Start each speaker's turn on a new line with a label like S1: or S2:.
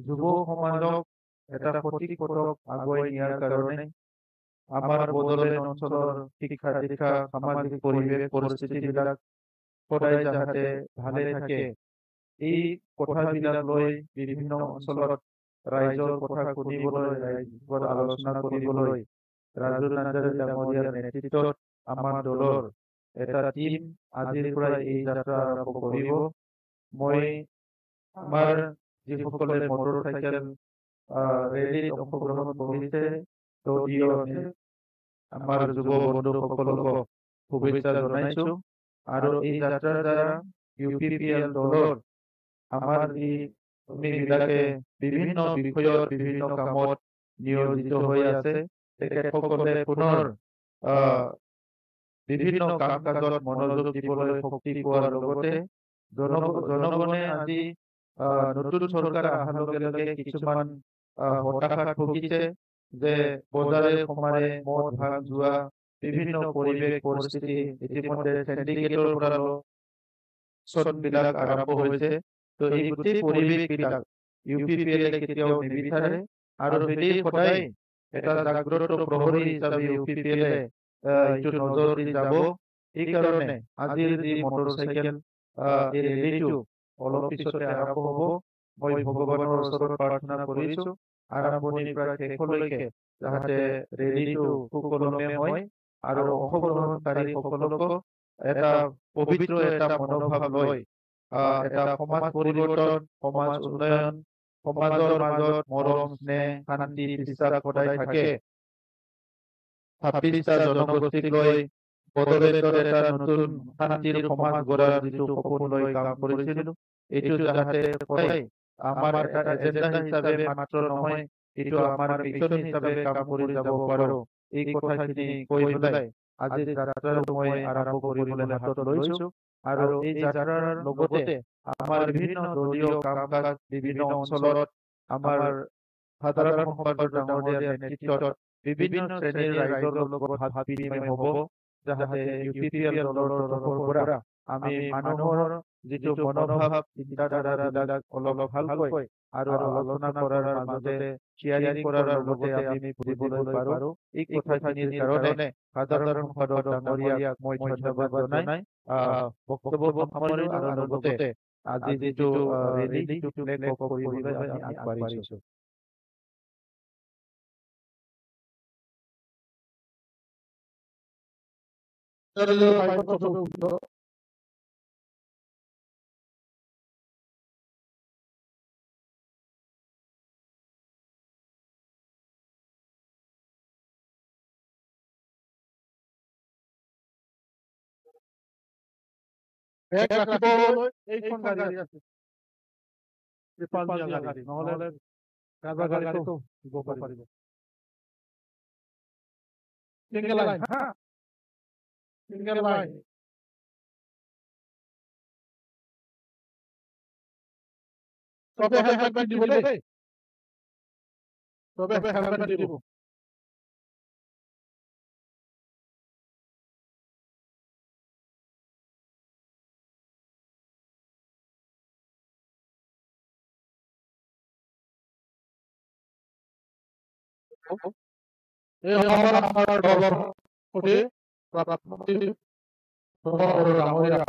S1: যুৱ সমাজক এটা সঠিক পথত আগুৱাই নিয়াৰ কাৰণে আমাৰ বড়োলেণ্ড অঞ্চলৰ শিক্ষা দীক্ষা সামাজিক পৰিৱেশ পৰিস্থিতিবিলাক সদায় যাতে ভালে থাকে এই কথাবিলাক লৈ বিভিন্ন অঞ্চলত ৰাইজৰ কথা শুনিবলৈ ৰাইজৰ আলোচনা কৰিবলৈ ৰাজু নাৰ্জাৰী ডাঙৰীয়াৰ নেতৃত্বত আমাৰ দলৰ এটা টিম আজিৰ পৰা এই যাত্ৰা আৰম্ভ কৰিব। মই আমাৰ যিসকলে মটৰ চাইকেল ৰেলীত অংশগ্ৰহণ কৰিছে দলীয় আমাৰ যুৱ বন্ধুসকলক শুভেচ্ছা জনাইছো আৰু এই যাত্ৰাৰ দ্বাৰা UPPL দলৰ আমাৰ যি কৰ্মীবিলাকে বিভিন্ন বিষয়ত বিভিন্ন কামত নিয়োজিত হৈ আছে তেখেতসকলে পুনৰ বিভিন্ন কাম কাজত মনোযোগ দিবলৈ শক্তি পোৱাৰ লগতে জনগণে আজি নতুন চৰকাৰ অহাৰ লগে লগে কিছুমান হতাশাত ভুগিছে যে বজাৰে সমাৰে মদ ভাং যোৱা বিভিন্ন পৰিৱেশ পৰিস্থিতি ইতিমধ্যে চেণ্ডিকেটৰ পৰা বিলাক আৰম্ভ হৈছে। তো এই গোটেই পৰিৱেশবিলাক UPPL কেতিয়াও নিবিচাৰে আৰু সেই সদায় এটা জাগ্ৰত প্ৰহৰী হিচাপে UPPL এইটো নজৰ দি যাব। এইকাৰণে আজিৰ যি মটৰ চাইকেল এই ৰেলীটো অলপ পিছতে আৰম্ভ হ'ব। মই ভগৱানৰ ওচৰত প্ৰাৰ্থনা কৰিছো আৰম্ভণিৰ পৰা শেষলৈকে যাতে ৰেলীটো সুকলমে হয় আৰু অংশগ্ৰহণকাৰীসকলকো এটা পবিত্ৰ এটা মনোভাৱ লৈ এটা সমাজ পৰিৱৰ্তন সমাজ উন্নয়ন সমাজৰ মাজত মৰম স্নেহ শান্তি বিশ্বাস সদায় থাকে 26টা জনগোষ্ঠীক লৈ বড়োলেণ্ডৰ এটা নতুন শান্তিৰ সমাজ গঢ়াৰ যিটো সপোন লৈ কাম কৰিছিলো এইটো যাতে সদায় আমাৰ এটা এজেণ্ডা হিচাপে মাত্ৰ নহয় এইটো আমাৰ মিছন হিচাপে কাম কৰি যাব পাৰো এই কথাখিনি কৈ পেলাই আজি যাত্ৰাৰ মই আৰম্ভ কৰিবলৈ হাতত লৈছো আৰু এই যাত্ৰাৰ লগতে আমাৰ বিভিন্ন দলীয় কাম কাজ বিভিন্ন অঞ্চলত আমাৰ সাধাৰণ সম্পাদক ডাঙৰীয়াৰ নেতৃত্বত বিভিন্ন শ্ৰেণীৰ ৰাইজৰ লগত ভাত বিনিময় হ'ব যাতে UPPL দলৰ তৰফৰ পৰা আমি মানুহৰ যিটো মনোভাৱ চিন্তাধাৰাবিলাক অলপ ভালকৈ আৰু আলোচনা কৰাৰ মাজতে শ্বেয়াৰিং কৰাৰ লগতে আমি বুজিবলৈ পাৰো এই কথাখিনিৰ কাৰণে সাধাৰণ সম্পাদক ডাঙৰীয়াক মই ধন্যবাদ জনাই বক্তব্য সামৰিলো আৰু লগতে আজি যিটো ৰেলীটো ফ্লেগ অফ কৰিবলৈ আমি আগবাঢ়িছো।
S2: বেগ ৰাখিবলৈ এইখন গাড়ী আছে গাড়ী নহলে কাৰোবাৰ গাড়ীটো দিব পাৰিব সিংগেল লাইন হা সিংগেল লাইন সবে হেলমেট দিব দেই সবে হেলমেট দিব এই আমাৰ দলৰ প্ৰতি ডাঙৰীয়া